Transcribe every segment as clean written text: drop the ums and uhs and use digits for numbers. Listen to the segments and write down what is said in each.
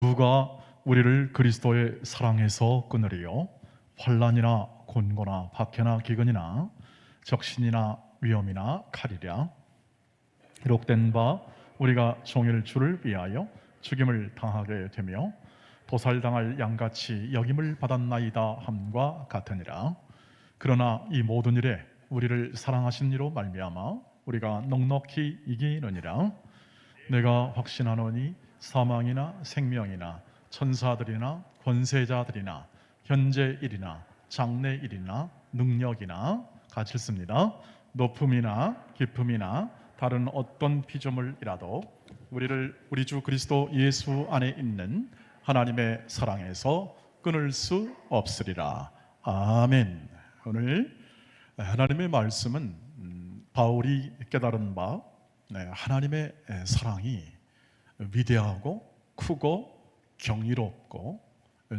누가 우리를 그리스도의 사랑에서 끊으리요? 환난이나 곤고나 박해나 기근이나 적신이나 위험이나 칼이랴. 기록된 바 우리가 종일 주를 위하여 죽임을 당하게 되며 도살당할 양같이 여김을 받았나이다 함과 같으니라. 그러나 이 모든 일에 우리를 사랑하신 이로 말미암아 우리가 넉넉히 이기느니라. 내가 확신하노니 사망이나 생명이나 천사들이나 권세자들이나 현재일이나 장래일이나 능력이나 같이 씁니다. 높음이나 깊음이나 다른 어떤 피조물이라도 우리를 우리 주 그리스도 예수 안에 있는 하나님의 사랑에서 끊을 수 없으리라. 아멘. 오늘 하나님의 말씀은 바울이 깨달은 바 하나님의 사랑이 위대하고 크고 경이롭고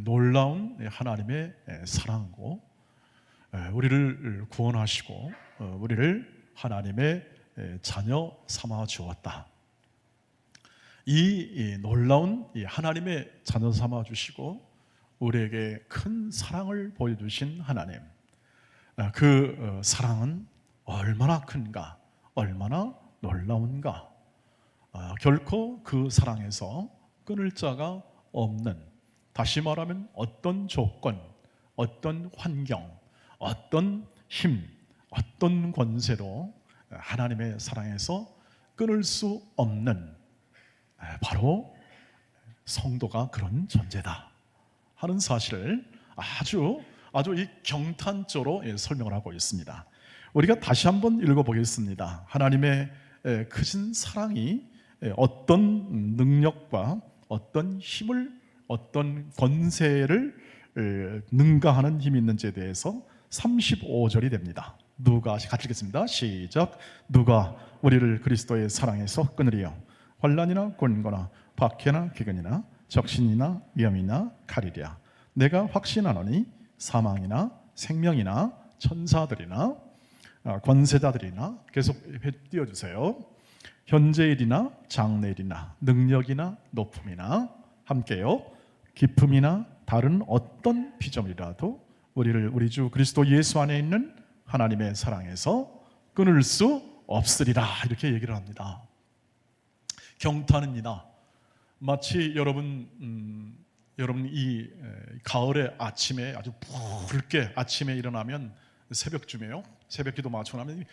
놀라운 하나님의 사랑이고 우리를 구원하시고 우리를 하나님의 자녀 삼아 주었다. 이 놀라운 하나님의 자녀 삼아 주시고 우리에게 큰 사랑을 보여주신 하나님, 그 사랑은 얼마나 큰가, 얼마나 놀라운가. 결코 그 사랑에서 끊을 자가 없는, 다시 말하면 어떤 조건, 어떤 환경, 어떤 힘, 어떤 권세도 하나님의 사랑에서 끊을 수 없는, 바로 성도가 그런 존재다 하는 사실을 아주 이 경탄조로 설명을 하고 있습니다. 우리가 다시 한번 읽어보겠습니다. 하나님의 크신 사랑이 어떤 능력과 어떤 힘을, 어떤 권세를 능가하는 힘이 있는지에 대해서 35절이 됩니다. 누가, 같이 읽겠습니다. 시작. 누가 우리를 그리스도의 사랑에서 끊으리요? 환난이나 곤고나 박해나 기근이나 적신이나 위험이나 칼이랴. 내가 확신하노니 사망이나 생명이나 천사들이나 권세자들이나, 계속 띄워주세요. 현재일이나 장래일이나 능력이나 높음이나, 함께요, 깊음이나 다른 어떤 피조물이라도 우리를 우리 주 그리스도 예수 안에 있는 하나님의 사랑에서 끊을 수 없으리라, 이렇게 얘기를 합니다. 경탄입니다. 마치 여러분 이 가을의 아침에 아주 붉게 아침에 일어나면 새벽쯤에요, 새벽기도 마치고 나면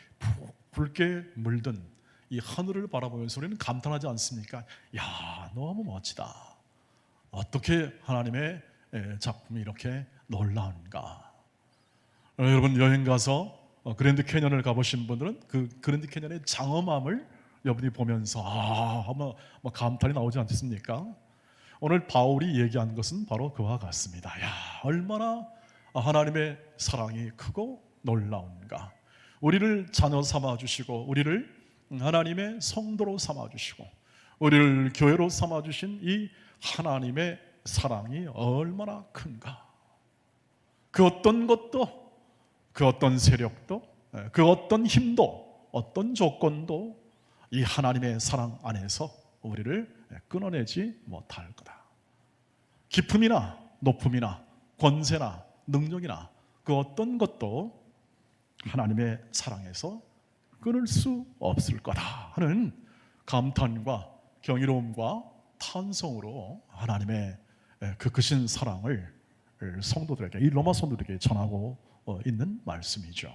붉게 물든 이 하늘을 바라보면서 우리는 감탄하지 않습니까? 야, 너무 멋지다. 어떻게 하나님의 작품이 이렇게 놀라운가. 여러분 여행 가서 그랜드 캐년을 가보신 분들은 그 그랜드 캐년의 장엄함을 여러분이 보면서 아마 감탄이 나오지 않겠습니까? 오늘 바울이 얘기한 것은 바로 그와 같습니다. 야, 얼마나 하나님의 사랑이 크고 놀라운가. 우리를 자녀 삼아 주시고 우리를 하나님의 성도로 삼아 주시고 우리를 교회로 삼아 주신 이 하나님의 사랑이 얼마나 큰가. 그 어떤 것도, 그 어떤 세력도, 그 어떤 힘도, 어떤 조건도 이 하나님의 사랑 안에서 우리를 끊어내지 못할 거다. 깊음이나 높음이나 권세나 능력이나 그 어떤 것도 하나님의 사랑에서 끊을 수 없을 거다 하는 감탄과 경이로움과 탄성으로 하나님의 그 크신 사랑을 성도들에게, 이 로마 성도들에게 전하고 있는 말씀이죠.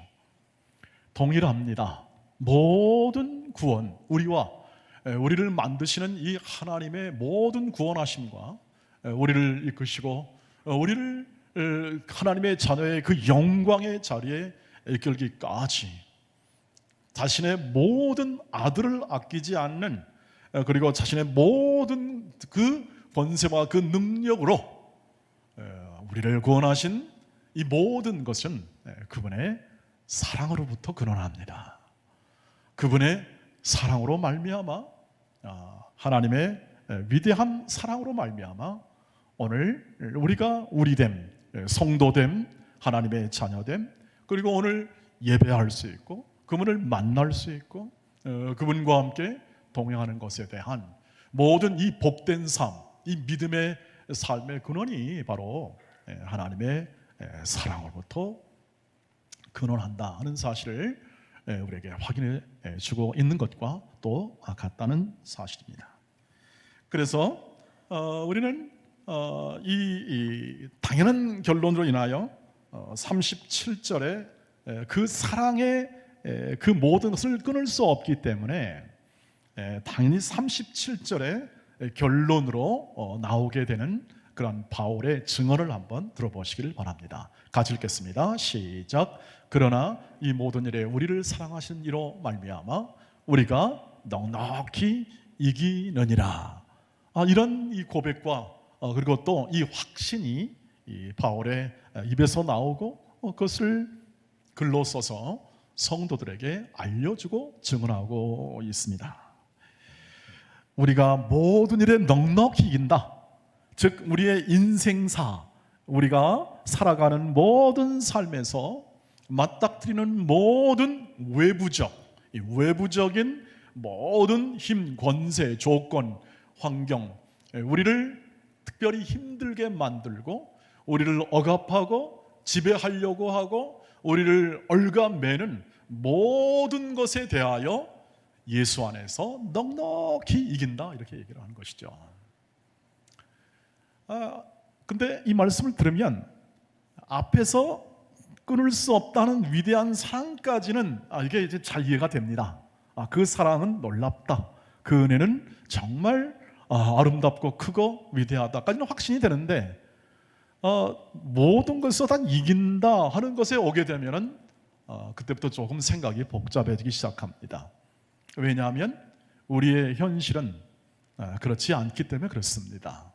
동일합니다. 모든 구원, 우리를 만드시는 이 하나님의 모든 구원하심과 우리를 이끄시고 우리를 하나님의 자녀의 그 영광의 자리에 이끌기까지 자신의 모든 아들을 아끼지 않는, 그리고 자신의 모든 그 권세와 그 능력으로 우리를 구원하신 이 모든 것은 그분의 사랑으로부터 근원합니다. 그분의 사랑으로 말미암아, 하나님의 위대한 사랑으로 말미암아 오늘 우리가 우리됨, 성도됨, 하나님의 자녀됨, 그리고 오늘 예배할 수 있고 그분을 만날 수 있고 그분과 함께 동행하는 것에 대한 모든 이 복된 삶, 이 믿음의 삶의 근원이 바로 하나님의 사랑으로부터 근원한다 하는 사실을 우리에게 확인해 주고 있는 것과 또 같다는 사실입니다. 그래서 우리는 이 당연한 결론으로 인하여 37절에 그 사랑의 그 모든 것을 끊을 수 없기 때문에 당연히 37절에 결론으로 나오게 되는 그런 바울의 증언을 한번 들어보시기를 바랍니다. 같이 읽겠습니다. 시작. 그러나 이 모든 일에 우리를 사랑하신 이로 말미암아 우리가 넉넉히 이기느니라. 이런 이 고백과 그리고 또 이 확신이 이 바울의 입에서 나오고 그것을 글로 써서 성도들에게 알려주고 증언하고 있습니다. 우리가 모든 일에 넉넉히 이긴다. 즉 우리의 인생사, 우리가 살아가는 모든 삶에서 맞닥뜨리는 모든 외부적인 모든 힘, 권세, 조건, 환경, 우리를 특별히 힘들게 만들고 우리를 억압하고 지배하려고 하고 우리를 얽어매는 모든 것에 대하여 예수 안에서 넉넉히 이긴다, 이렇게 얘기를 하는 것이죠. 근데 이 말씀을 들으면 앞에서 끊을 수 없다는 위대한 사랑까지는 이게 이제 잘 이해가 됩니다. 그 사랑은 놀랍다, 그 은혜는 정말 아름답고 크고 위대하다까지는 확신이 되는데 모든 것을 다 이긴다 하는 것에 오게 되면은 그때부터 조금 생각이 복잡해지기 시작합니다. 왜냐하면 우리의 현실은 그렇지 않기 때문에 그렇습니다.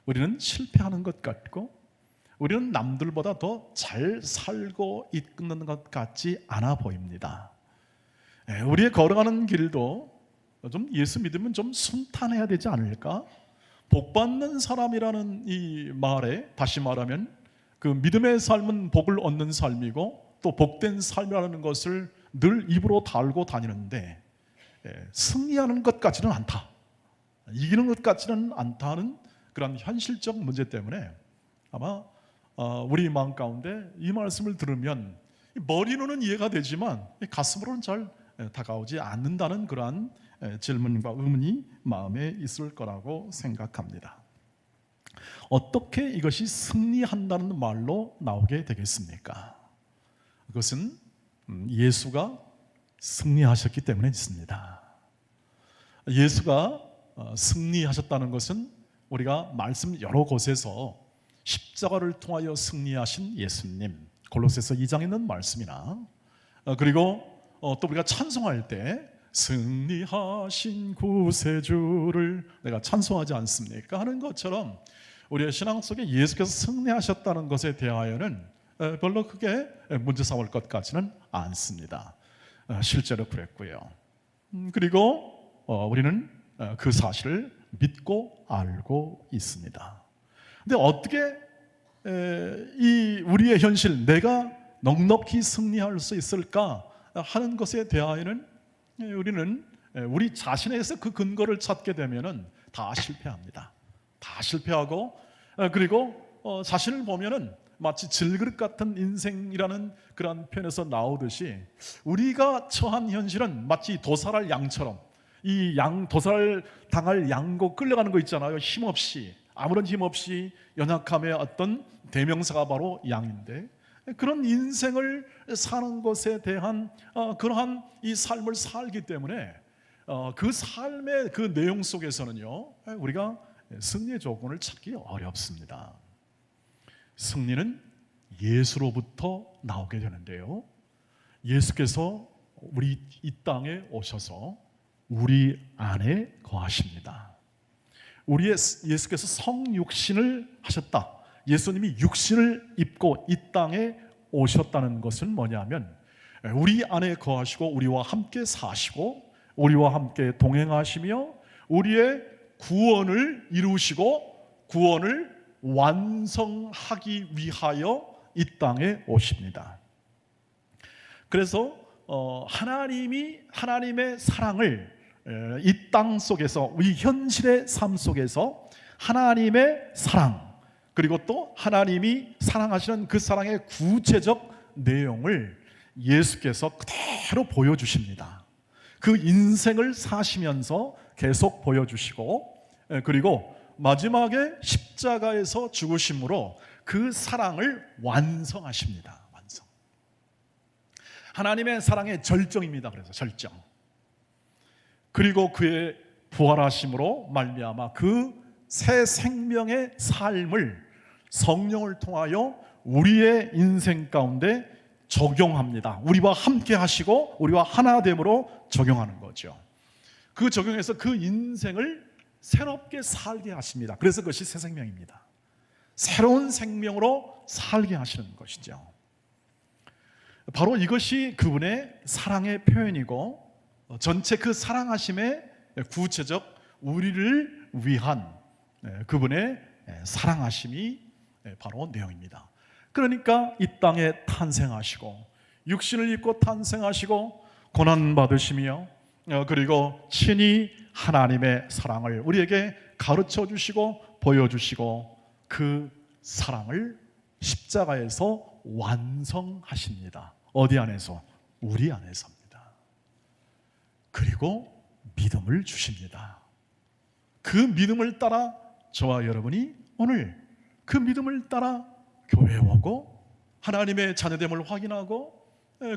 우리는 실패하는 것 같고 우리는 남들보다 더 잘 살고 있는 것 같지 않아 보입니다. 우리의 걸어가는 길도 좀 예수 믿으면 좀 순탄해야 되지 않을까? 복 받는 사람이라는 이 말에 다시 말하면 그 믿음의 삶은 복을 얻는 삶이고 또 복된 삶이라는 것을 늘 입으로 달고 다니는데 승리하는 것 같지는 않다, 이기는 것 같지는 않다는 그런 현실적 문제 때문에 아마 우리 마음 가운데 이 말씀을 들으면 머리로는 이해가 되지만 가슴으로는 잘 다가오지 않는다는 그러한 질문과 의문이 마음에 있을 거라고 생각합니다. 어떻게 이것이 승리한다는 말로 나오게 되겠습니까? 그것은 예수가 승리하셨기 때문에 있습니다. 예수가 승리하셨다는 것은 우리가 말씀 여러 곳에서 십자가를 통하여 승리하신 예수님, 골로새서 2장에 있는 말씀이나 그리고 또 우리가 찬송할 때 승리하신 구세주를 내가 찬송하지 않습니까? 하는 것처럼 우리의 신앙 속에 예수께서 승리하셨다는 것에 대하여는 별로 크게 문제 삼을 것 같지는 않습니다. 실제로 그랬고요. 그리고 우리는 그 사실을 믿고 알고 있습니다. 근데 어떻게 이 우리의 현실, 내가 넉넉히 승리할 수 있을까 하는 것에 대하여는 우리는 우리 자신에서 그 근거를 찾게 되면은 다 실패합니다. 다 실패하고 그리고 자신을 보면은 마치 질그릇 같은 인생이라는 그런 표현에서 나오듯이 우리가 처한 현실은 마치 도살할 양처럼 이 도살 당할 양고 끌려가는 거 있잖아요. 힘없이, 아무런 힘없이 연약함의 어떤 대명사가 바로 양인데 그런 인생을 사는 것에 대한 그러한 이 삶을 살기 때문에 그 삶의 그 내용 속에서는요 우리가 승리의 조건을 찾기 어렵습니다. 승리는 예수로부터 나오게 되는데요, 예수께서 우리 이 땅에 오셔서 우리 안에 거하십니다. 예수께서 성육신을 하셨다. 예수님이 육신을 입고 이 땅에 오셨다는 것은 뭐냐면 우리 안에 거하시고 우리와 함께 사시고 우리와 함께 동행하시며 우리의 구원을 이루시고 구원을 완성하기 위하여 이 땅에 오십니다. 그래서 하나님의 사랑을 이 땅 속에서, 우리 현실의 삶 속에서 하나님의 사랑, 그리고 또 하나님이 사랑하시는 그 사랑의 구체적 내용을 예수께서 그대로 보여주십니다. 그 인생을 사시면서 계속 보여주시고, 그리고 마지막에 십자가에서 죽으심으로 그 사랑을 완성하십니다. 완성. 하나님의 사랑의 절정입니다. 그래서 절정. 그리고 그의 부활하심으로 말미암아 그 새 생명의 삶을 성령을 통하여 우리의 인생 가운데 적용합니다. 우리와 함께 하시고 우리와 하나됨으로 적용하는 거죠. 그 적용해서 그 인생을 새롭게 살게 하십니다. 그래서 그것이 새 생명입니다. 새로운 생명으로 살게 하시는 것이죠. 바로 이것이 그분의 사랑의 표현이고, 전체 그 사랑하심의 구체적 우리를 위한 그분의 사랑하심이 바로 내용입니다. 그러니까 이 땅에 탄생하시고 육신을 입고 탄생하시고 고난받으시며, 그리고 친히 하나님의 사랑을 우리에게 가르쳐 주시고 보여주시고 그 사랑을 십자가에서 완성하십니다. 어디 안에서? 우리 안에서입니다. 그리고 믿음을 주십니다. 그 믿음을 따라 저와 여러분이 오늘 그 믿음을 따라 교회에 오고 하나님의 자녀됨을 확인하고,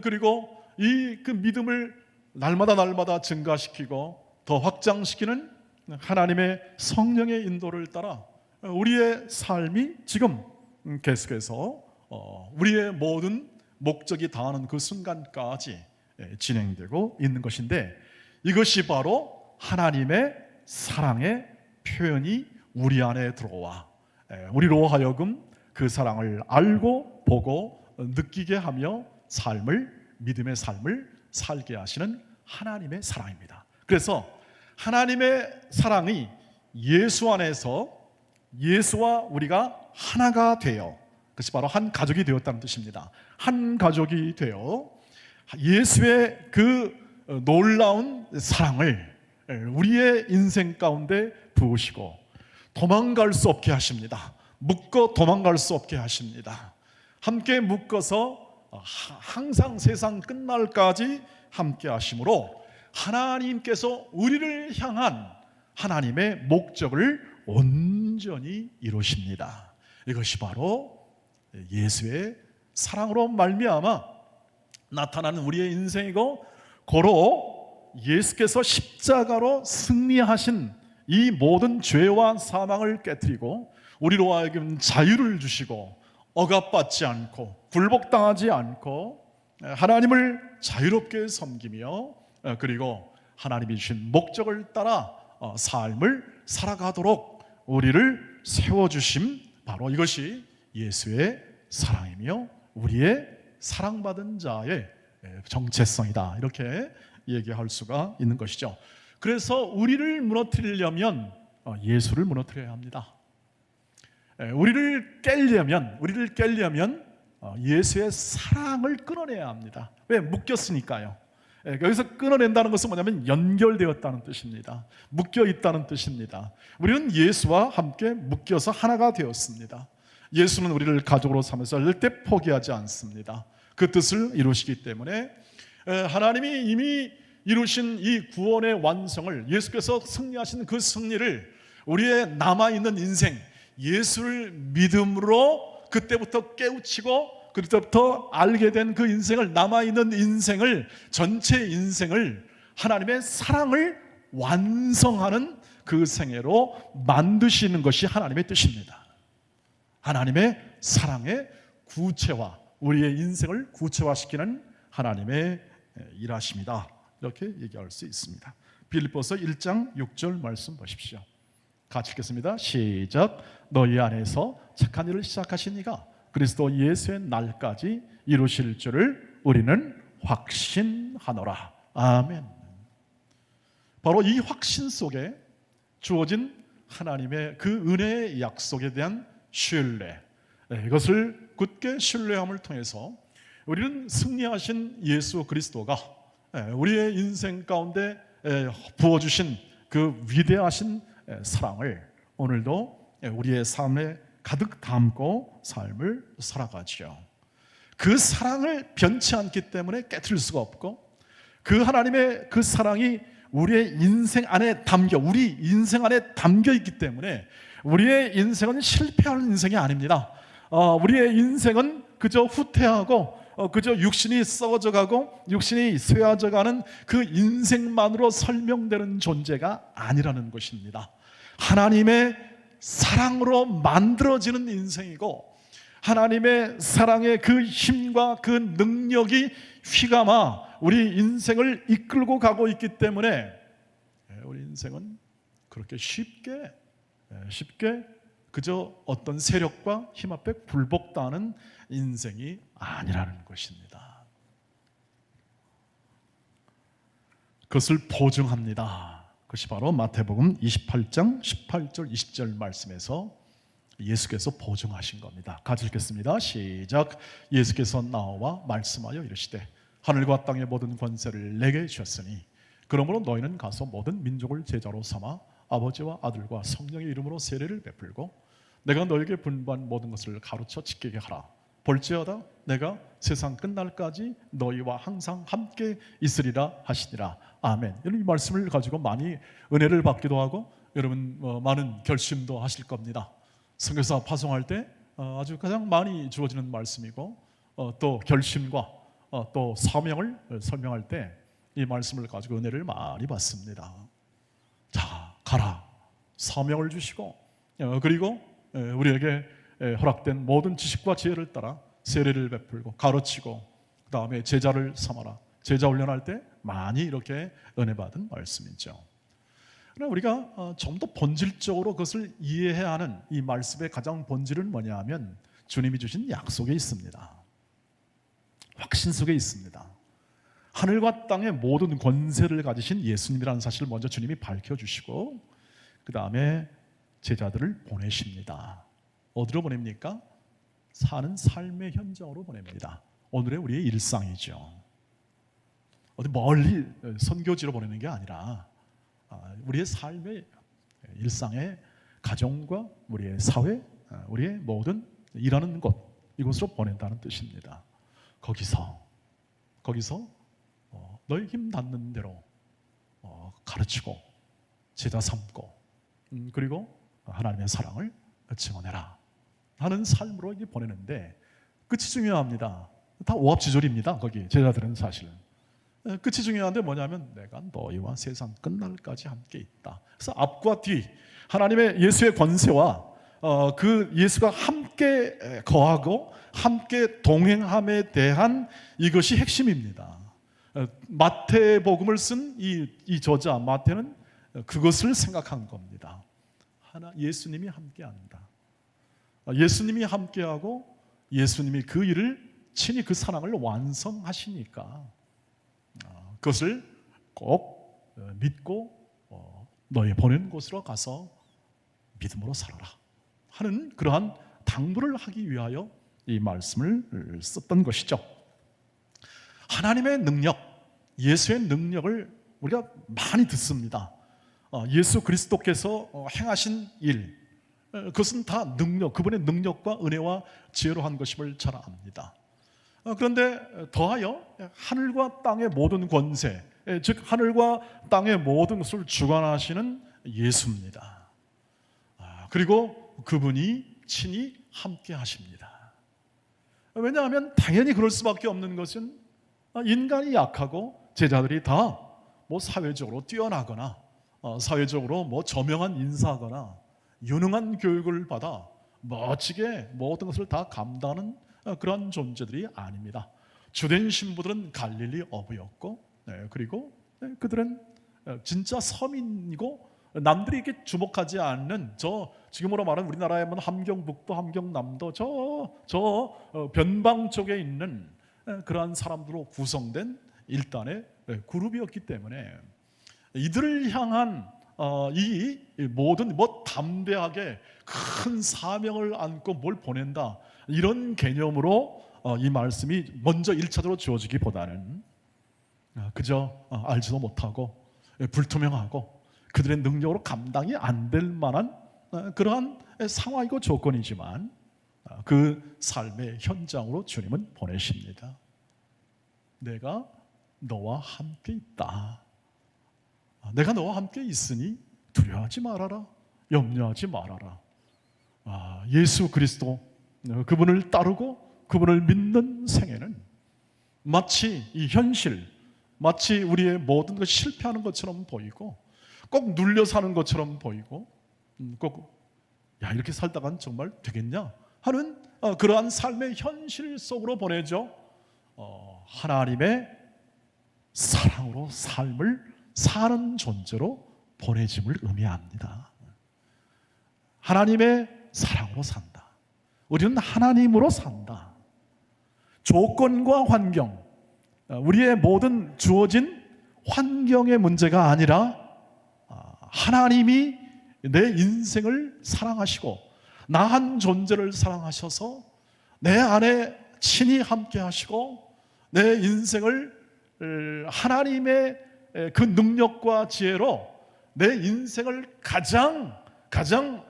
그리고 그 믿음을 날마다 증가시키고 더 확장시키는 하나님의 성령의 인도를 따라 우리의 삶이 지금 계속해서 우리의 모든 목적이 다하는 그 순간까지 진행되고 있는 것인데, 이것이 바로 하나님의 사랑의 표현이 우리 안에 들어와 우리로 하여금 그 사랑을 알고 보고 느끼게 하며 믿음의 삶을 살게 하시는 하나님의 사랑입니다. 그래서 하나님의 사랑이 예수 안에서 예수와 우리가 하나가 되어, 그것이 바로 한 가족이 되었다는 뜻입니다. 한 가족이 되어 예수의 그 놀라운 사랑을 우리의 인생 가운데 부으시고 도망갈 수 없게 하십니다. 묶어 도망갈 수 없게 하십니다. 함께 묶어서 항상 세상 끝날까지 함께 하심으로 하나님께서 우리를 향한 하나님의 목적을 온전히 이루십니다. 이것이 바로 예수의 사랑으로 말미암아 나타나는 우리의 인생이고, 고로 예수께서 십자가로 승리하신 이 모든 죄와 사망을 깨뜨리고 우리로 하여금 자유를 주시고 억압받지 않고 굴복당하지 않고 하나님을 자유롭게 섬기며, 그리고 하나님이 주신 목적을 따라 삶을 살아가도록 우리를 세워주심, 바로 이것이 예수의 사랑이며 우리의 사랑받은 자의 정체성이다, 이렇게 얘기할 수가 있는 것이죠. 그래서 우리를 무너뜨리려면 예수를 무너뜨려야 합니다. 우리를 깨려면 예수의 사랑을 끊어내야 합니다. 왜? 묶였으니까요. 여기서 끊어낸다는 것은 뭐냐면 연결되었다는 뜻입니다. 묶여 있다는 뜻입니다. 우리는 예수와 함께 묶여서 하나가 되었습니다. 예수는 우리를 가족으로 삼아서 절대 포기하지 않습니다. 그 뜻을 이루시기 때문에 하나님이 이미 이루신 이 구원의 완성을, 예수께서 승리하신 그 승리를 우리의 남아있는 인생, 예수를 믿음으로 그때부터 깨우치고 그때부터 알게 된 그 인생을, 남아있는 인생을, 전체 인생을 하나님의 사랑을 완성하는 그 생애로 만드시는 것이 하나님의 뜻입니다. 하나님의 사랑의 구체화, 우리의 인생을 구체화시키는 하나님의 일하십니다. 이렇게 얘기할 수 있습니다. 빌립보서 1장 6절 말씀 보십시오. 같이 읽겠습니다. 시작. 너희 안에서 착한 일을 시작하신 이가 그리스도 예수의 날까지 이루실 줄을 우리는 확신하노라. 아멘. 바로 이 확신 속에 주어진 하나님의 그 은혜의 약속에 대한 신뢰, 이것을 굳게 신뢰함을 통해서 우리는 승리하신 예수 그리스도가 우리의 인생 가운데 부어주신 그 위대하신 사랑을 오늘도 우리의 삶에 가득 담고 삶을 살아가죠. 그 사랑을 변치 않기 때문에 깨트릴 수가 없고, 그 하나님의 그 사랑이 우리의 인생 안에 우리 인생 안에 담겨 있기 때문에 우리의 인생은 실패하는 인생이 아닙니다. 우리의 인생은 그저 후퇴하고 그저 육신이 썩어져 가고 육신이 쇠해져 가는 그 인생만으로 설명되는 존재가 아니라는 것입니다. 하나님의 사랑으로 만들어지는 인생이고, 하나님의 사랑의 그 힘과 그 능력이 휘감아 우리 인생을 이끌고 가고 있기 때문에 우리 인생은 그렇게 쉽게 그저 어떤 세력과 힘 앞에 굴복당하는 인생이 아니라는 것입니다. 그것을 보증합니다. 그것이 바로 마태복음 28장 18절 20절 말씀에서 예수께서 보증하신 겁니다. 같이 읽겠습니다. 시작. 예수께서 나와 말씀하여 이르시되 하늘과 땅의 모든 권세를 내게 주셨으니 그러므로 너희는 가서 모든 민족을 제자로 삼아 아버지와 아들과 성령의 이름으로 세례를 베풀고 내가 너에게 분부한 모든 것을 가르쳐 지키게 하라. 볼지어다 내가 세상 끝날까지 너희와 항상 함께 있으리라 하시니라. 아멘. 이 말씀을 가지고 많이 은혜를 받기도 하고 여러분 많은 결심도 하실 겁니다. 선교사 파송할 때 아주 가장 많이 주어지는 말씀이고, 또 결심과 또 사명을 설명할 때 이 말씀을 가지고 은혜를 많이 받습니다. 자, 가라. 사명을 주시고 그리고 우리에게 허락된 모든 지식과 지혜를 따라 세례를 베풀고 가르치고 그 다음에 제자를 삼아라. 제자 훈련할 때 많이 이렇게 은혜 받은 말씀이죠. 그러나 우리가 좀 더 본질적으로 그것을 이해해야 하는 이 말씀의 가장 본질은 뭐냐 하면 주님이 주신 약속에 있습니다. 확신 속에 있습니다. 하늘과 땅의 모든 권세를 가지신 예수님이라는 사실을 먼저 주님이 밝혀주시고 그 다음에 제자들을 보내십니다. 어디로 보냅니까? 사는 삶의 현장으로 보냅니다. 오늘의 우리의 일상이죠. 어디 멀리 선교지로 보내는 게 아니라 우리의 삶의 일상의 가정과 우리의 사회, 우리의 모든 일하는 곳, 이곳으로 보낸다는 뜻입니다. 거기서 너희 힘 닿는 대로 가르치고 제자 삼고 그리고 하나님의 사랑을 증언해라 하는 삶으로 이게 보내는데 끝이 중요합니다. 다 오합지졸입니다. 거기 제자들은 사실은 끝이 중요한데 뭐냐면 내가 너희와 세상 끝날까지 함께 있다. 그래서 앞과 뒤 하나님의 예수의 권세와 그 예수가 함께 거하고 함께 동행함에 대한 이것이 핵심입니다. 마태복음을 쓴 이 저자 마태는 그것을 생각한 겁니다. 예수님이 함께한다. 예수님이 함께하고 예수님이 그 일을 친히 그 사랑을 완성하시니까 그것을 꼭 믿고 너희 보낸 곳으로 가서 믿음으로 살아라 하는 그러한 당부를 하기 위하여 이 말씀을 썼던 것이죠. 하나님의 능력, 예수의 능력을 우리가 많이 듣습니다. 예수 그리스도께서 행하신 일, 그것은 다 능력, 그분의 능력과 은혜와 지혜로 한 것임을 잘 압니다. 그런데 더하여 하늘과 땅의 모든 권세, 즉 하늘과 땅의 모든 것을 주관하시는 예수입니다. 그리고 그분이 친히 함께 하십니다. 왜냐하면 당연히 그럴 수밖에 없는 것은 인간이 약하고 제자들이 다 뭐 사회적으로 뛰어나거나 사회적으로 뭐 저명한 인사거나 유능한 교육을 받아 멋지게 모든 것을 다 감당하는 그런 존재들이 아닙니다. 주된 신부들은 갈릴리 어부였고 그리고 그들은 진짜 서민이고 남들이 이렇게 주목하지 않는 저 지금으로 말하는 우리나라의 함경북도 함경남도 저 변방 쪽에 있는 그러한 사람들로 구성된 일단의 그룹이었기 때문에 이들을 향한 이 모든 담대하게 큰 사명을 안고 뭘 보낸다 이런 개념으로 이 말씀이 먼저 1차적으로 주어지기보다는 그저 알지도 못하고 불투명하고 그들의 능력으로 감당이 안 될 만한 그러한 상황이고 조건이지만 그 삶의 현장으로 주님은 보내십니다. 내가 너와 함께 있다. 내가 너와 함께 있으니 두려워하지 말아라. 염려하지 말아라. 예수 그리스도 그분을 따르고 그분을 믿는 생애는 마치 이 현실, 마치 우리의 모든 것이 실패하는 것처럼 보이고 꼭 눌려 사는 것처럼 보이고 꼭 이렇게 살다간 정말 되겠냐 하는 그러한 삶의 현실 속으로 보내죠. 하나님의 사랑으로 삶을 사는 존재로 보내짐을 의미합니다. 하나님의 사랑으로 산다. 우리는 하나님으로 산다. 조건과 환경, 우리의 모든 주어진 환경의 문제가 아니라 하나님이 내 인생을 사랑하시고 나 한 존재를 사랑하셔서 내 안에 친히 함께 하시고 내 인생을 하나님의 그 능력과 지혜로 내 인생을 가장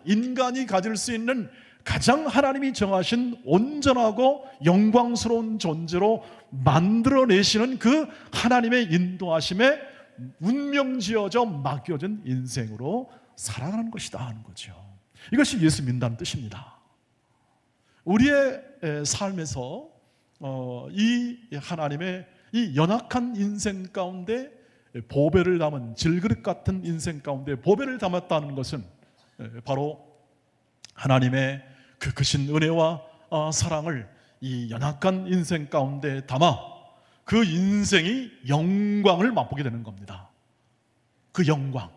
인간이 가질 수 있는 가장 하나님이 정하신 온전하고 영광스러운 존재로 만들어내시는 그 하나님의 인도하심에 운명지어져 맡겨진 인생으로 살아가는 것이다 하는 거죠. 이것이 예수 믿는다는 뜻입니다. 우리의 삶에서 이 하나님의 이 연약한 인생 가운데 보배를 담은 질그릇 같은 인생 가운데 보배를 담았다는 것은 바로 하나님의 그 크신 은혜와 사랑을 이 연약한 인생 가운데 담아 그 인생이 영광을 맛보게 되는 겁니다. 그 영광,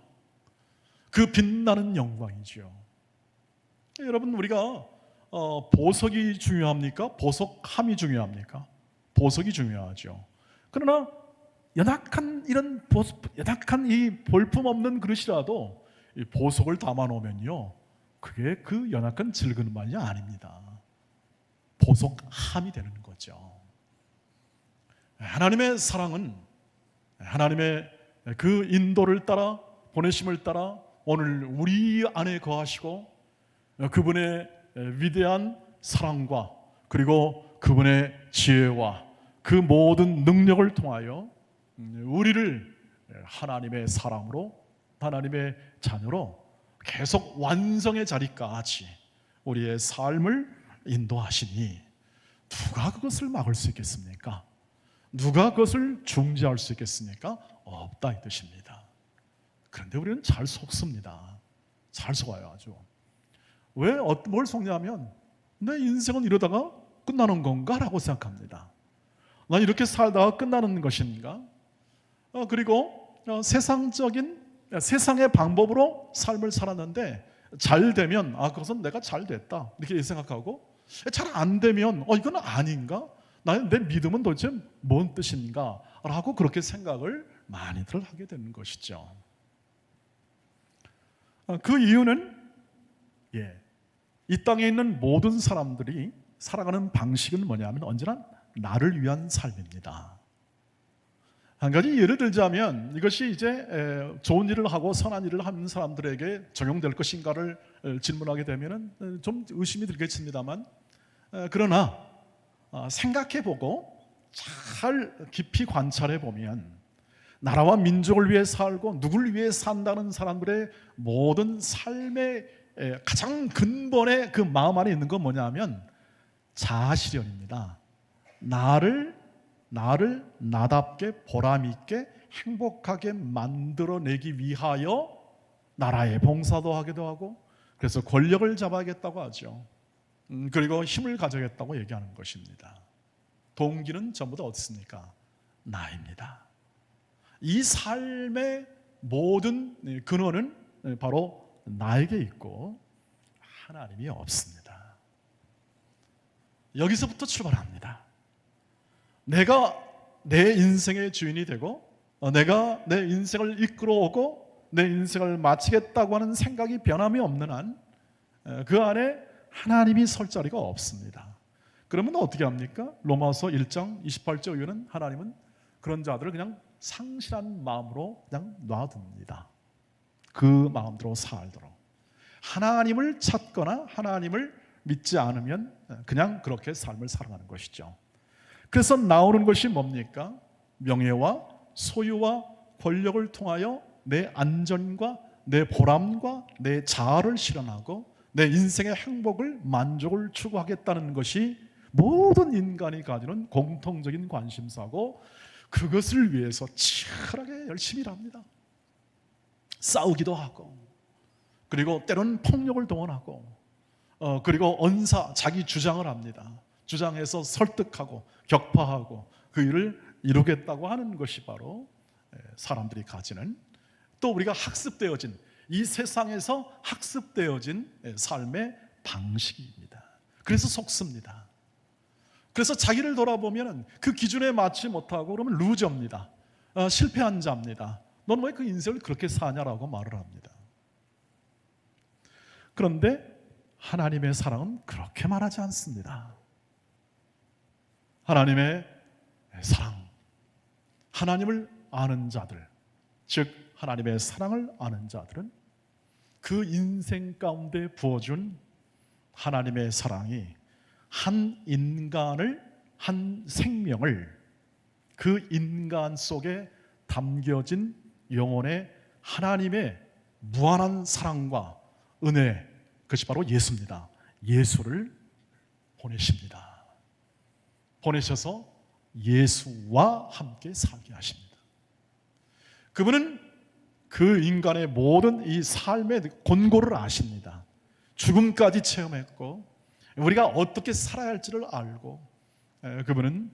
그 빛나는 영광이죠. 여러분, 우리가 보석이 중요합니까? 보석함이 중요합니까? 보석이 중요하죠. 그러나 연약한 이 볼품없는 그릇이라도 이 보석을 담아 놓으면요, 그게 그 연약한 질그릇만이 아닙니다. 보석함이 되는 거죠. 하나님의 사랑은 하나님의 그 인도를 따라 보내심을 따라 오늘 우리 안에 거하시고 그분의 위대한 사랑과 그리고 그분의 지혜와 그 모든 능력을 통하여 우리를 하나님의 사랑으로 하나님의 자녀로 계속 완성의 자리까지 우리의 삶을 인도하시니 누가 그것을 막을 수 있겠습니까? 누가 그것을 중지할 수 있겠습니까? 없다 이 뜻입니다. 그런데 우리는 잘 속습니다. 잘 속아요 아주. 왜? 뭘 속냐면 내 인생은 이러다가 끝나는 건가? 라고 생각합니다. 난 이렇게 살다가 끝나는 것인가? 그리고 세상의 방법으로 삶을 살았는데 잘 되면 그것은 내가 잘 됐다 이렇게 생각하고 잘 안 되면 이건 아닌가? 내 믿음은 도대체 뭔 뜻인가? 라고 그렇게 생각을 많이들 하게 되는 것이죠. 그 이유는 이 땅에 있는 모든 사람들이 살아가는 방식은 뭐냐면 언제나 나를 위한 삶입니다. 한 가지 예를 들자면 이것이 이제 좋은 일을 하고 선한 일을 하는 사람들에게 적용될 것인가를 질문하게 되면 좀 의심이 들겠습니다만, 그러나 생각해보고 잘 깊이 관찰해보면 나라와 민족을 위해 살고 누구를 위해 산다는 사람들의 모든 삶의 가장 근본의 그 마음 안에 있는 건 뭐냐면 자아실현입니다. 나를 나답게 보람있게 행복하게 만들어내기 위하여 나라의 봉사도 하기도 하고, 그래서 권력을 잡아야겠다고 하죠. 그리고 힘을 가져야겠다고 얘기하는 것입니다. 동기는 전부 다 어떻습니까? 나입니다. 이 삶의 모든 근원은 바로 나에게 있고 하나님이 없습니다. 여기서부터 출발합니다. 내가 내 인생의 주인이 되고 내가 내 인생을 이끌어오고 내 인생을 마치겠다고 하는 생각이 변함이 없는 한 그 안에 하나님이 설 자리가 없습니다. 그러면 어떻게 합니까? 로마서 1장 28절 이후는 하나님은 그런 자들을 그냥 상실한 마음으로 그냥 놔둡니다. 그 마음대로 살도록. 하나님을 찾거나 하나님을 믿지 않으면 그냥 그렇게 삶을 살아가는 것이죠. 그래서 나오는 것이 뭡니까? 명예와 소유와 권력을 통하여 내 안전과 내 보람과 내 자아를 실현하고 내 인생의 행복을, 만족을 추구하겠다는 것이 모든 인간이 가지는 공통적인 관심사고, 그것을 위해서 치열하게 열심히 일합니다. 싸우기도 하고, 그리고 때로는 폭력을 동원하고, 그리고 언사, 자기 주장을 합니다. 주장해서 설득하고 격파하고 그 일을 이루겠다고 하는 것이 바로 사람들이 가지는, 또 우리가 학습되어진, 이 세상에서 학습되어진 삶의 방식입니다. 그래서 속습니다. 그래서 자기를 돌아보면 그 기준에 맞지 못하고 그러면 루저입니다. 실패한 자입니다. 너는 왜 그 인생을 그렇게 사냐라고 말을 합니다. 그런데 하나님의 사랑은 그렇게 말하지 않습니다. 하나님의 사랑, 하나님을 아는 자들, 즉 하나님의 사랑을 아는 자들은 그 인생 가운데 부어준 하나님의 사랑이 한 인간을, 한 생명을, 그 인간 속에 담겨진 영혼의 하나님의 무한한 사랑과 은혜, 그것이 바로 예수입니다. 예수를 보내십니다. 보내셔서 예수와 함께 살게 하십니다. 그분은 그 인간의 모든 이 삶의 권고를 아십니다. 죽음까지 체험했고 우리가 어떻게 살아야 할지를 알고, 그분은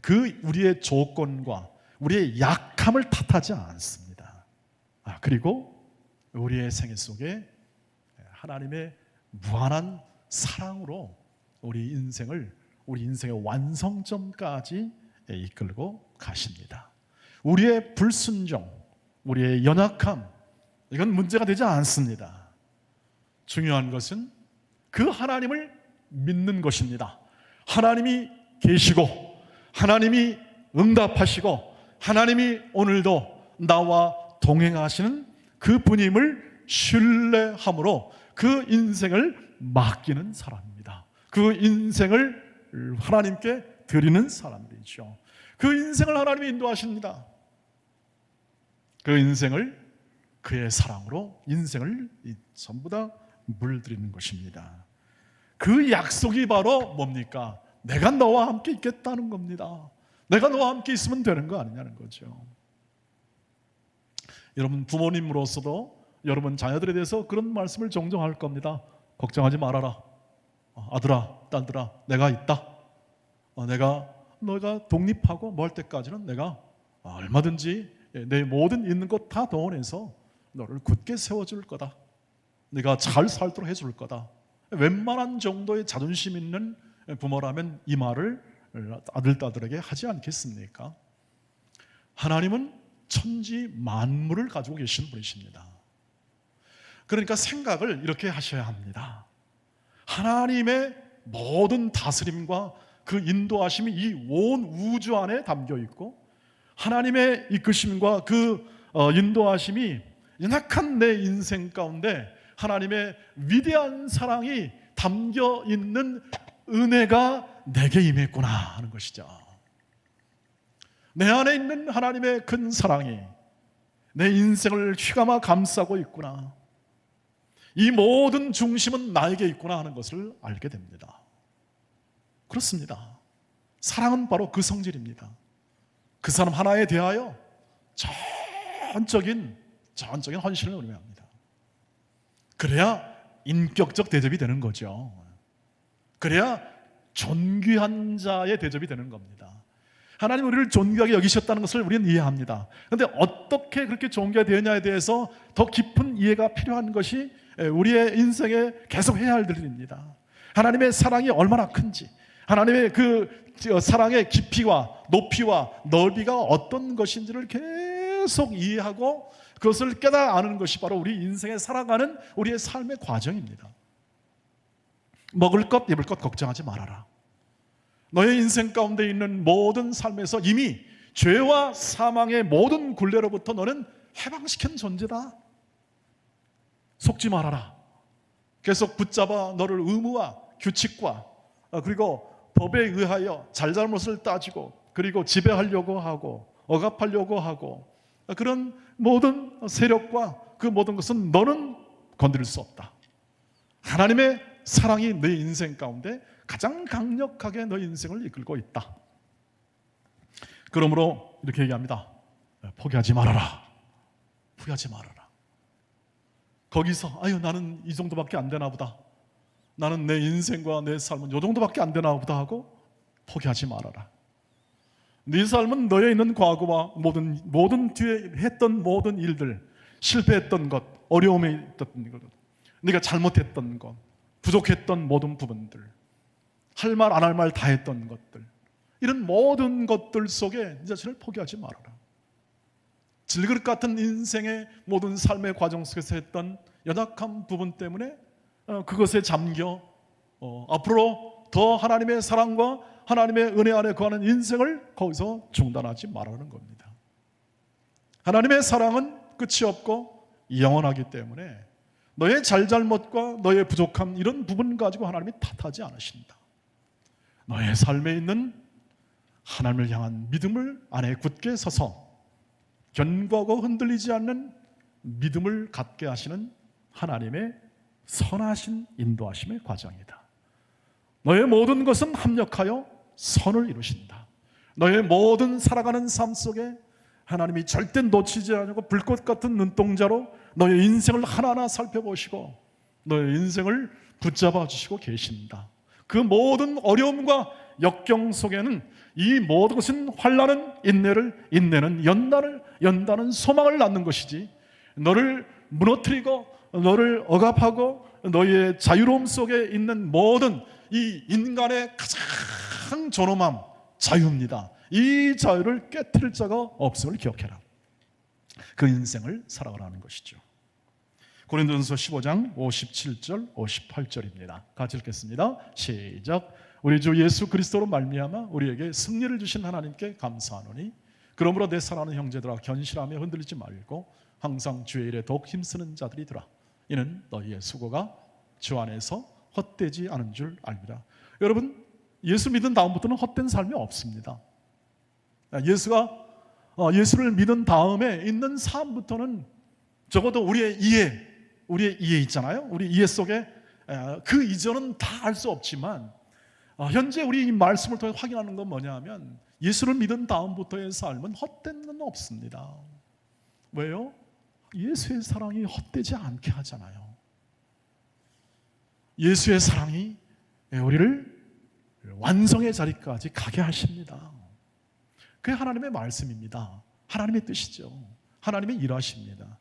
그 우리의 조건과 우리의 약함을 탓하지 않습니다. 그리고 우리의 생애 속에 하나님의 무한한 사랑으로 우리 인생의 완성점까지 이끌고 가십니다. 우리의 불순종, 우리의 연약함, 이건 문제가 되지 않습니다. 중요한 것은 그 하나님을 믿는 것입니다. 하나님이 계시고 하나님이 응답하시고 하나님이 오늘도 나와 동행하시는 그 분임을 신뢰함으로 그 인생을 맡기는 사람입니다. 그 인생을 하나님께 드리는 사람들이죠. 그 인생을 하나님이 인도하십니다. 그 인생을 그의 사랑으로 인생을 전부 다 물들이는 것입니다. 그 약속이 바로 뭡니까? 내가 너와 함께 있겠다는 겁니다. 내가 너와 함께 있으면 되는 거 아니냐는 거죠. 여러분 부모님으로서도 여러분 자녀들에 대해서 그런 말씀을 종종 할 겁니다. 걱정하지 말아라. 아들아, 딸들아, 내가 있다. 너가 독립하고 뭐 할 때까지는 내가 얼마든지 내 모든 있는 것 다 동원해서 너를 굳게 세워줄 거다. 네가 잘 살도록 해줄 거다. 웬만한 정도의 자존심 있는 부모라면 이 말을 아들, 딸들에게 하지 않겠습니까? 하나님은 천지 만물을 가지고 계신 분이십니다. 그러니까 생각을 이렇게 하셔야 합니다. 하나님의 모든 다스림과 그 인도하심이 이 온 우주 안에 담겨 있고, 하나님의 이끄심과 그 인도하심이 연약한 내 인생 가운데 하나님의 위대한 사랑이 담겨 있는 은혜가 내게 임했구나 하는 것이죠. 내 안에 있는 하나님의 큰 사랑이 내 인생을 휘감아 감싸고 있구나. 이 모든 중심은 나에게 있구나 하는 것을 알게 됩니다. 그렇습니다. 사랑은 바로 그 성질입니다. 그 사람 하나에 대하여 전적인 헌신을 의미합니다. 그래야 인격적 대접이 되는 거죠. 그래야 존귀한 자의 대접이 되는 겁니다. 하나님 우리를 존귀하게 여기셨다는 것을 우리는 이해합니다. 그런데 어떻게 그렇게 존귀하게 되느냐에 대해서 더 깊은 이해가 필요한 것이 우리의 인생에 계속 해야 할 일입니다. 하나님의 사랑이 얼마나 큰지, 하나님의 그 사랑의 깊이와 높이와 넓이가 어떤 것인지를 계속 이해하고 그것을 깨달아 아는 것이 바로 우리 인생에 살아가는 우리의 삶의 과정입니다. 먹을 것, 입을 것 걱정하지 말아라. 너의 인생 가운데 있는 모든 삶에서 이미 죄와 사망의 모든 굴레로부터 너는 해방시킨 존재다. 속지 말아라. 계속 붙잡아 너를 의무와 규칙과 그리고 법에 의하여 잘잘못을 따지고 그리고 지배하려고 하고 억압하려고 하고 그런 모든 세력과 그 모든 것은 너는 건드릴 수 없다. 하나님의 사랑이 내 인생 가운데 가장 강력하게 너 인생을 이끌고 있다. 그러므로 이렇게 얘기합니다. 포기하지 말아라. 포기하지 말아라. 거기서 아유 나는 이 정도밖에 안 되나 보다. 나는 내 인생과 내 삶은 이 정도밖에 안 되나 보다 하고 포기하지 말아라. 네 삶은 너에 있는 과거와 모든 뒤에 했던 모든 일들, 실패했던 것, 어려움에 있던 것, 네가 잘못했던 것, 부족했던 모든 부분들, 할 말 안 할 말 다 했던 것들, 이런 모든 것들 속에 네 자신을 포기하지 말아라. 질그릇 같은 인생의 모든 삶의 과정 속에서 했던 연약한 부분 때문에 그것에 잠겨 앞으로 더 하나님의 사랑과 하나님의 은혜 안에 거하는 인생을 거기서 중단하지 말라는 겁니다. 하나님의 사랑은 끝이 없고 영원하기 때문에 너의 잘잘못과 너의 부족함 이런 부분 가지고 하나님이 탓하지 않으신다. 너의 삶에 있는 하나님을 향한 믿음을 안에 굳게 서서 견고하고 흔들리지 않는 믿음을 갖게 하시는 하나님의 선하신 인도하심의 과정이다. 너의 모든 것은 합력하여 선을 이루신다. 너의 모든 살아가는 삶 속에 하나님이 절대 놓치지 않고 불꽃 같은 눈동자로 너의 인생을 하나하나 살펴보시고 너의 인생을 붙잡아 주시고 계신다. 그 모든 어려움과 역경 속에는 이 모든 것은 환난은 인내는 연단은 소망을 낳는 것이지 너를 무너뜨리고 너를 억압하고 너의 자유로움 속에 있는 모든 이 인간의 가장 존엄함 자유입니다. 이 자유를 깨뜨릴 자가 없음을 기억해라. 그 인생을 살아가라는 것이죠. 고린도전서 15장 57절 58절입니다. 같이 읽겠습니다. 시작. 우리 주 예수 그리스도로 말미암아 우리에게 승리를 주신 하나님께 감사하노니 그러므로 내 사랑하는 형제들아 견실하며 흔들리지 말고 항상 주의 일에 더욱 힘쓰는 자들이더라. 이는 너희의 수고가 주 안에서 헛되지 않은 줄 알미라. 여러분 예수 믿은 다음부터는 헛된 삶이 없습니다. 예수를 믿은 다음에 있는 삶부터는 적어도 우리의 이해 있잖아요. 우리 이해 속에 그 이전은 다 알 수 없지만 현재 우리 이 말씀을 통해 확인하는 건 뭐냐면 예수를 믿은 다음부터의 삶은 헛된 건 없습니다. 왜요? 예수의 사랑이 헛되지 않게 하잖아요. 예수의 사랑이 우리를 완성의 자리까지 가게 하십니다. 그게 하나님의 말씀입니다. 하나님의 뜻이죠. 하나님의 일하십니다.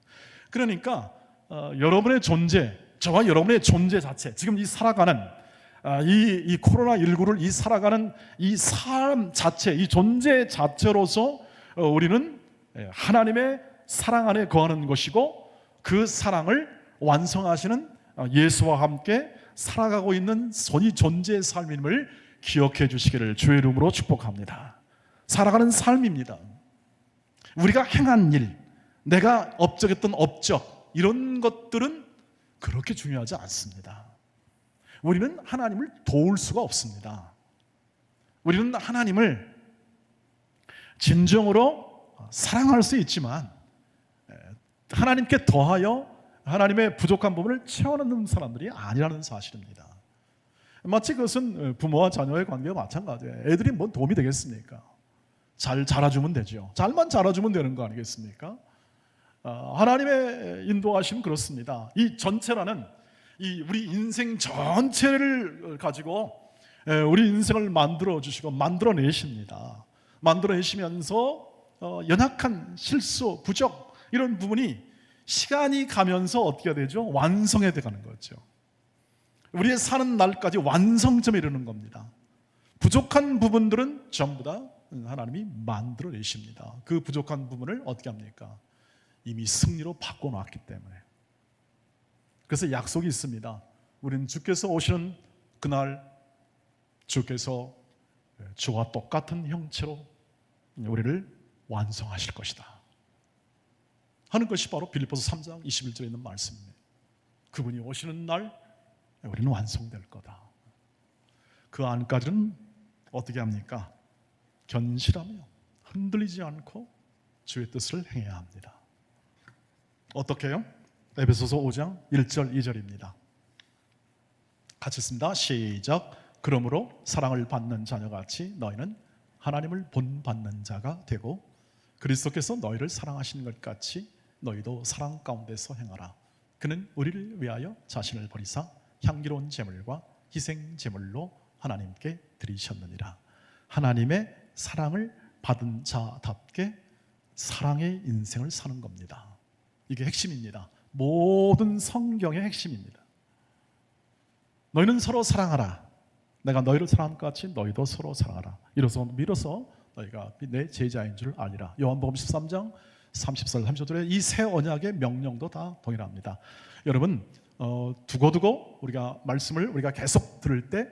그러니까 여러분의 존재, 저와 여러분의 존재 자체, 지금 이 살아가는 이 코로나19를 이 살아가는 이 삶 자체, 이 존재 자체로서 우리는 하나님의 사랑 안에 거하는 것이고 그 사랑을 완성하시는 예수와 함께 살아가고 있는 이 존재의 삶임을 기억해 주시기를 주의 이름으로 축복합니다. 살아가는 삶입니다. 우리가 행한 일, 내가 업적했던 업적 이런 것들은 그렇게 중요하지 않습니다. 우리는 하나님을 도울 수가 없습니다. 우리는 하나님을 진정으로 사랑할 수 있지만 하나님께 더하여 하나님의 부족한 부분을 채워넣는 사람들이 아니라는 사실입니다. 마치 그것은 부모와 자녀의 관계와 마찬가지예요. 애들이 뭔 도움이 되겠습니까? 잘 자라주면 되죠. 잘만 자라주면 되는 거 아니겠습니까? 하나님의 인도하심 그렇습니다. 이 전체라는 이 우리 인생 전체를 가지고 우리 인생을 만들어 주시고 만들어내십니다. 만들어내시면서 연약한 실수, 부족 이런 부분이 시간이 가면서 어떻게 되죠? 완성해 가는 거죠. 우리의 사는 날까지 완성점에 이르는 겁니다. 부족한 부분들은 전부 다 하나님이 만들어내십니다. 그 부족한 부분을 어떻게 합니까? 이미 승리로 바꿔놨기 때문에. 그래서 약속이 있습니다. 우리는 주께서 오시는 그날 주께서 주와 똑같은 형체로 우리를 완성하실 것이다 하는 것이 바로 빌립보서 3장 21절에 있는 말씀입니다. 그분이 오시는 날 우리는 완성될 거다. 그 안까지는 어떻게 합니까? 견실하며 흔들리지 않고 주의 뜻을 행해야 합니다. 어떻게 해요? 에베소서 5장 1절 2절입니다. 같이 읽습니다. 시작. 그러므로 사랑을 받는 자녀같이 너희는 하나님을 본받는 자가 되고 그리스도께서 너희를 사랑하신 것 같이 너희도 사랑 가운데서 행하라. 그는 우리를 위하여 자신을 버리사 향기로운 제물과 희생 제물로 하나님께 드리셨느니라. 하나님의 사랑을 받은 자답게 사랑의 인생을 사는 겁니다. 이게 핵심입니다. 모든 성경의 핵심입니다. 너희는 서로 사랑하라. 내가 너희를 사랑한 것 같이 너희도 서로 사랑하라. 이로써 밀어서 너희가 내 제자인 줄 아니라. 요한복음 13장 30절 35절에 이 새 언약의 명령도 다 동일합니다. 여러분 두고두고 우리가 말씀을 우리가 계속 들을 때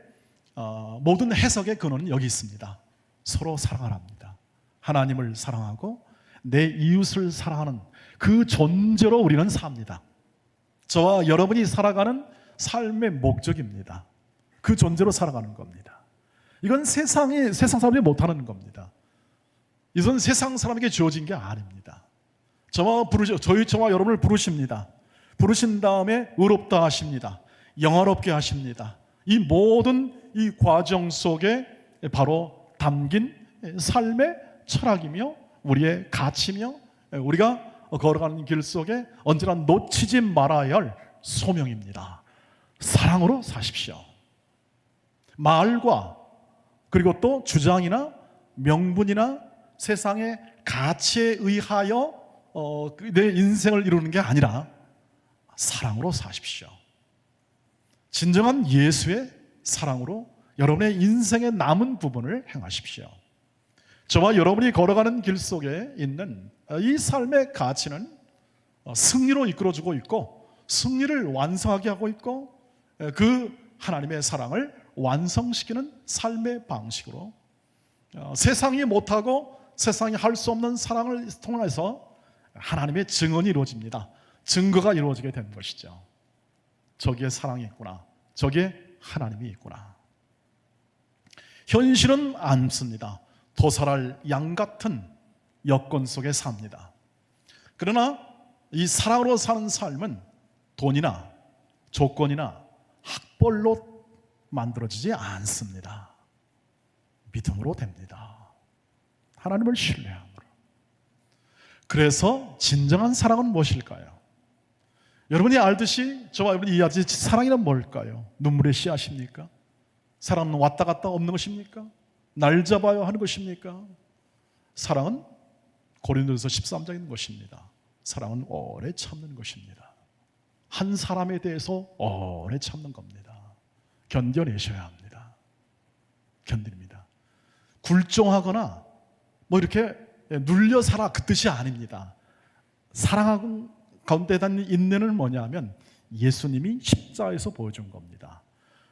모든 해석의 근원은 여기 있습니다. 서로 사랑하랍니다. 하나님을 사랑하고 내 이웃을 사랑하는 그 존재로 우리는 삽니다. 저와 여러분이 살아가는 삶의 목적입니다. 그 존재로 살아가는 겁니다. 이건 세상 사람이 못하는 겁니다. 이건 세상 사람에게 주어진 게 아닙니다. 저와 여러분을 부르십니다. 부르신 다음에 의롭다 하십니다. 영화롭게 하십니다. 이 모든 이 과정 속에 바로 담긴 삶의 철학이며 우리의 가치며 우리가 걸어가는 길 속에 언제나 놓치지 말아야 할 소명입니다. 사랑으로 사십시오. 말과 그리고 또 주장이나 명분이나 세상의 가치에 의하여 내 인생을 이루는 게 아니라 사랑으로 사십시오. 진정한 예수의 사랑으로 여러분의 인생의 남은 부분을 행하십시오. 저와 여러분이 걸어가는 길 속에 있는 이 삶의 가치는 승리로 이끌어주고 있고 승리를 완성하게 하고 있고 그 하나님의 사랑을 완성시키는 삶의 방식으로 세상이 못하고 세상이 할 수 없는 사랑을 통해서 하나님의 증언이 이루어집니다. 증거가 이루어지게 된 것이죠. 저기에 사랑이 있구나. 저기에 하나님이 있구나. 현실은 않습니다. 도살할 양 같은 여건 속에 삽니다. 그러나 이 사랑으로 사는 삶은 돈이나 조건이나 학벌로 만들어지지 않습니다. 믿음으로 됩니다. 하나님을 신뢰함으로. 그래서 진정한 사랑은 무엇일까요? 여러분이 알듯이 저와 여러분이 이해하듯이 사랑이란 뭘까요? 눈물의 씨앗입니까? 사랑은 왔다 갔다 없는 것입니까? 날 잡아야 하는 것입니까? 사랑은 고린도전서 13장에 있는 것입니다. 사랑은 오래 참는 것입니다. 한 사람에 대해서 오래 참는 겁니다. 견뎌내셔야 합니다. 견딥니다. 굴종하거나 뭐 이렇게 눌려 살아 그 뜻이 아닙니다. 사랑하고 가운데 단 인내는 뭐냐면 예수님이 십자가에서 보여준 겁니다.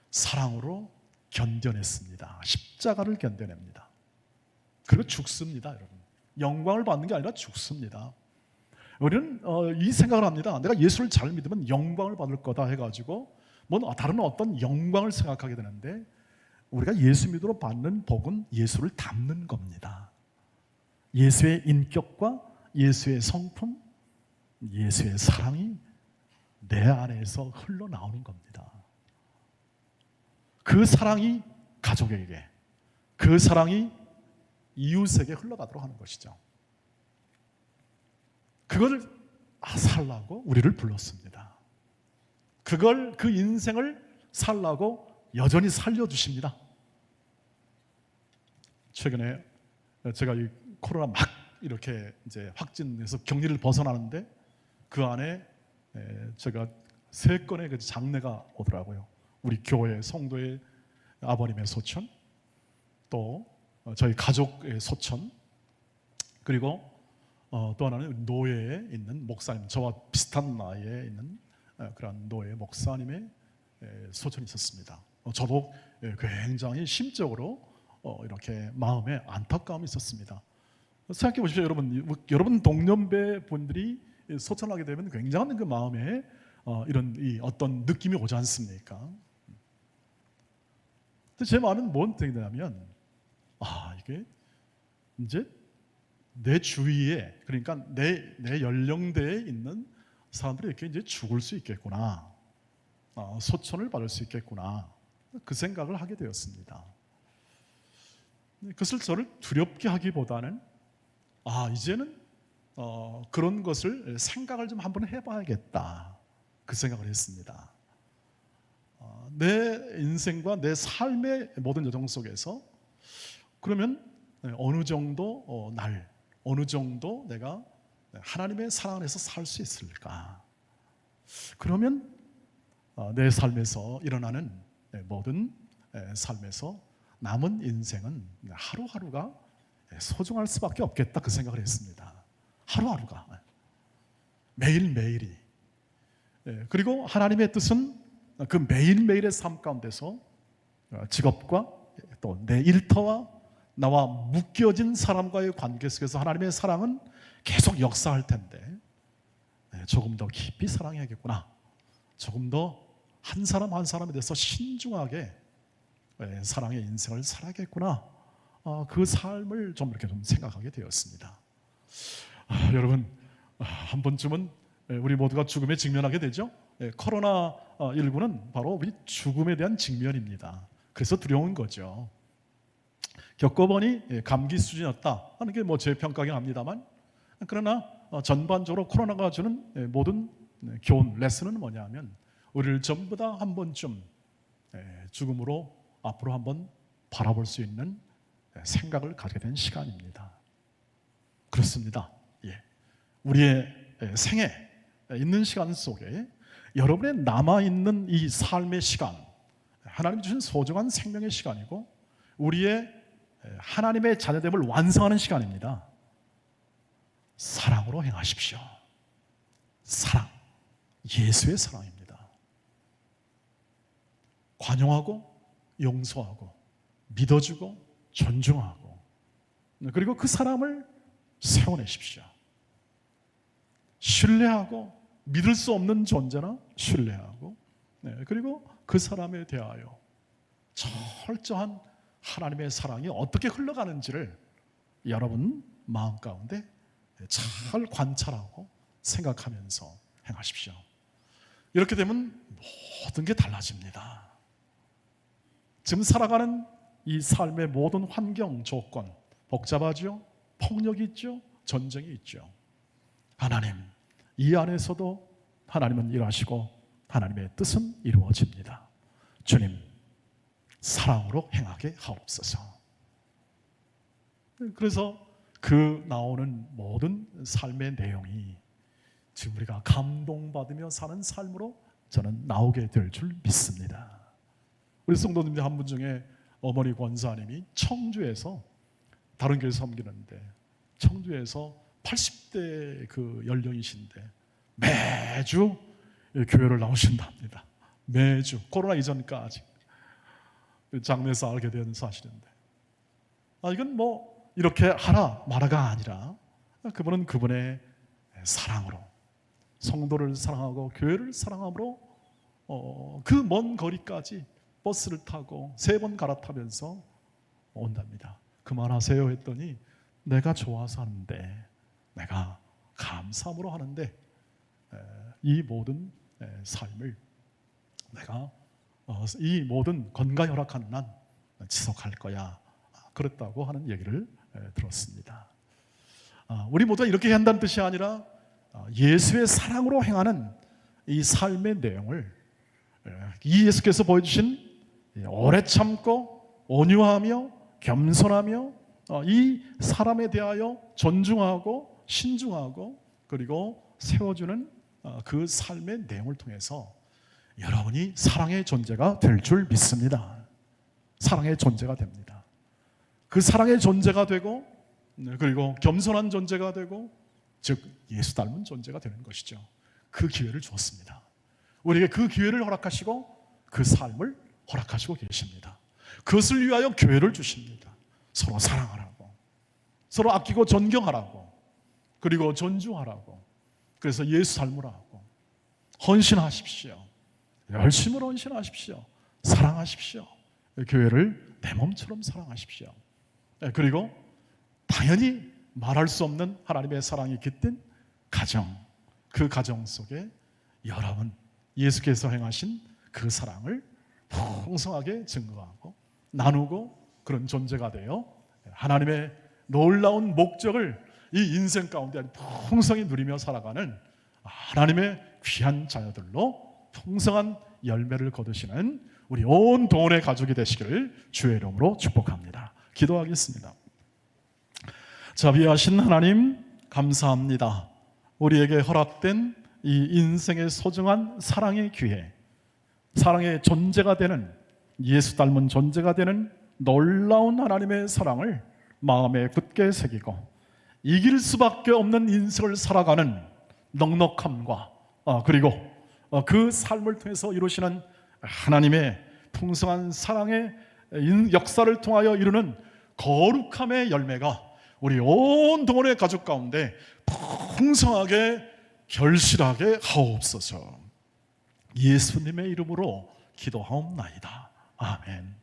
사랑으로 견뎌냈습니다. 십자가를 견뎌냅니다. 그리고 죽습니다, 여러분. 영광을 받는 게 아니라 죽습니다. 우리는 이 생각을 합니다. 내가 예수를 잘 믿으면 영광을 받을 거다 해가지고 뭐 다른 어떤 영광을 생각하게 되는데 우리가 예수 믿음으로 받는 복은 예수를 닮는 겁니다. 예수의 인격과 예수의 성품, 예수의 사랑이 내 안에서 흘러나오는 겁니다. 그 사랑이 가족에게, 그 사랑이 이웃에게 흘러가도록 하는 것이죠. 그걸 살라고 우리를 불렀습니다. 그 인생을 살라고 여전히 살려주십니다. 최근에 제가 이 코로나 막 이렇게 이제 확진해서 격리를 벗어나는데 그 안에 제가 3건의 그 장례가 오더라고요. 우리 교회 성도의 아버님의 소천, 또 저희 가족의 소천, 그리고 또 하나는 노예에 있는 목사님, 저와 비슷한 나이에 있는 그런 노예 목사님의 소천이 있었습니다. 저도 굉장히 심적으로 이렇게 마음에 안타까움이 있었습니다. 생각해 보십시오, 여러분 동년배 분들이 소천하게 되면 굉장한 그 마음에 이런 어떤 느낌이 오지 않습니까? 근데 제 마음은 뭔 생각이냐면, 이게 이제 내 주위에, 그러니까 내 연령대에 있는 사람들이 이렇게 이제 죽을 수 있겠구나, 소천을 받을 수 있겠구나, 그 생각을 하게 되었습니다. 그것을 저를 두렵게 하기보다는 이제는 그런 것을 생각을 좀 한번 해봐야겠다, 그 생각을 했습니다. 내 인생과 내 삶의 모든 여정 속에서 그러면 어느 정도 어느 정도 내가 하나님의 사랑 안에서 살 수 있을까? 그러면 내 삶에서 일어나는 모든 삶에서 남은 인생은 하루하루가 소중할 수밖에 없겠다, 그 생각을 했습니다. 하루하루가, 매일매일이. 그리고 하나님의 뜻은 그 매일매일의 삶 가운데서 직업과 또 내 일터와 나와 묶여진 사람과의 관계 속에서 하나님의 사랑은 계속 역사할 텐데, 조금 더 깊이 사랑해야겠구나, 조금 더 한 사람 한 사람에 대해서 신중하게 사랑의 인생을 살아야겠구나, 그 삶을 좀 이렇게 좀 생각하게 되었습니다. 여러분, 한 번쯤은 우리 모두가 죽음에 직면하게 되죠. 코로나19는 바로 우리 죽음에 대한 직면입니다. 그래서 두려운 거죠. 겪어보니 감기 수준이었다 하는 게 제 평가긴 합니다만, 그러나 전반적으로 코로나가 주는 모든 교훈, 레슨은 뭐냐면, 우리를 전부 다 한 번쯤 죽음으로 앞으로 한번 바라볼 수 있는 생각을 가지게 된 시간입니다. 그렇습니다. 우리의 생에 있는 시간 속에 여러분의 남아있는 이 삶의 시간, 하나님 주신 소중한 생명의 시간이고 우리의 하나님의 자녀됨을 완성하는 시간입니다. 사랑으로 행하십시오. 사랑, 예수의 사랑입니다. 관용하고 용서하고 믿어주고 존중하고, 그리고 그 사람을 세워내십시오. 신뢰하고, 믿을 수 없는 존재나 신뢰하고, 그리고 그 사람에 대하여 철저한 하나님의 사랑이 어떻게 흘러가는지를 여러분 마음 가운데 잘 관찰하고 생각하면서 행하십시오. 이렇게 되면 모든 게 달라집니다. 지금 살아가는 이 삶의 모든 환경, 조건 복잡하죠? 폭력이 있죠? 전쟁이 있죠. 하나님, 이 안에서도 하나님은 일하시고 하나님의 뜻은 이루어집니다. 주님, 사랑으로 행하게 하옵소서. 그래서 그 나오는 모든 삶의 내용이 지금 우리가 감동받으며 사는 삶으로 저는 나오게 될 줄 믿습니다. 우리 성도님 한 분 중에 어머니 권사님이 청주에서 다른 교회 섬기는데, 청주에서 80대 그 연령이신데 매주 교회를 나오신답니다. 매주, 코로나 이전까지. 장례에서 알게 된 사실인데, 이건 이렇게 하라 말아가 아니라 그분은 그분의 사랑으로, 성도를 사랑하고 교회를 사랑함으로 그 먼 거리까지 버스를 타고 3번 갈아타면서 온답니다. 그만하세요 했더니, 내가 좋아서 하는데, 내가 감사함으로 하는데, 이 모든 삶을 내가 이 모든 건강 허락하는 난 지속할 거야, 그랬다고 하는 얘기를 들었습니다. 우리 모두가 이렇게 한다는 뜻이 아니라 예수의 사랑으로 행하는 이 삶의 내용을 이 예수께서 보여주신 오래 참고 온유하며 겸손하며 이 사람에 대하여 존중하고 신중하고 그리고 세워주는 그 삶의 내용을 통해서 여러분이 사랑의 존재가 될 줄 믿습니다. 사랑의 존재가 됩니다. 그 사랑의 존재가 되고, 그리고 겸손한 존재가 되고, 즉 예수 닮은 존재가 되는 것이죠. 그 기회를 주었습니다. 우리에게 그 기회를 허락하시고 그 삶을 허락하시고 계십니다. 그것을 위하여 교회를 주십니다. 서로 사랑하라고, 서로 아끼고 존경하라고, 그리고 존중하라고. 그래서 예수 닮으라고. 헌신하십시오. 열심으로 헌신하십시오. 사랑하십시오. 교회를 내 몸처럼 사랑하십시오. 그리고 당연히 말할 수 없는 하나님의 사랑이 깃든 가정, 그 가정 속에 여러분, 예수께서 행하신 그 사랑을 풍성하게 증거하고 나누고 그런 존재가 되어 하나님의 놀라운 목적을 이 인생 가운데 풍성히 누리며 살아가는 하나님의 귀한 자녀들로 풍성한 열매를 거두시는 우리 온 동원의 가족이 되시기를 주의 이름으로 축복합니다. 기도하겠습니다. 자비하신 하나님, 감사합니다. 우리에게 허락된 이 인생의 소중한 사랑의 기회, 사랑의 존재가 되는, 예수 닮은 존재가 되는 놀라운 하나님의 사랑을 마음에 굳게 새기고 이길 수밖에 없는 인생을 살아가는 넉넉함과 그리고 그 삶을 통해서 이루시는 하나님의 풍성한 사랑의 역사를 통하여 이루는 거룩함의 열매가 우리 온 동원의 가족 가운데 풍성하게 결실하게 하옵소서. 예수님의 이름으로 기도하옵나이다. 아멘.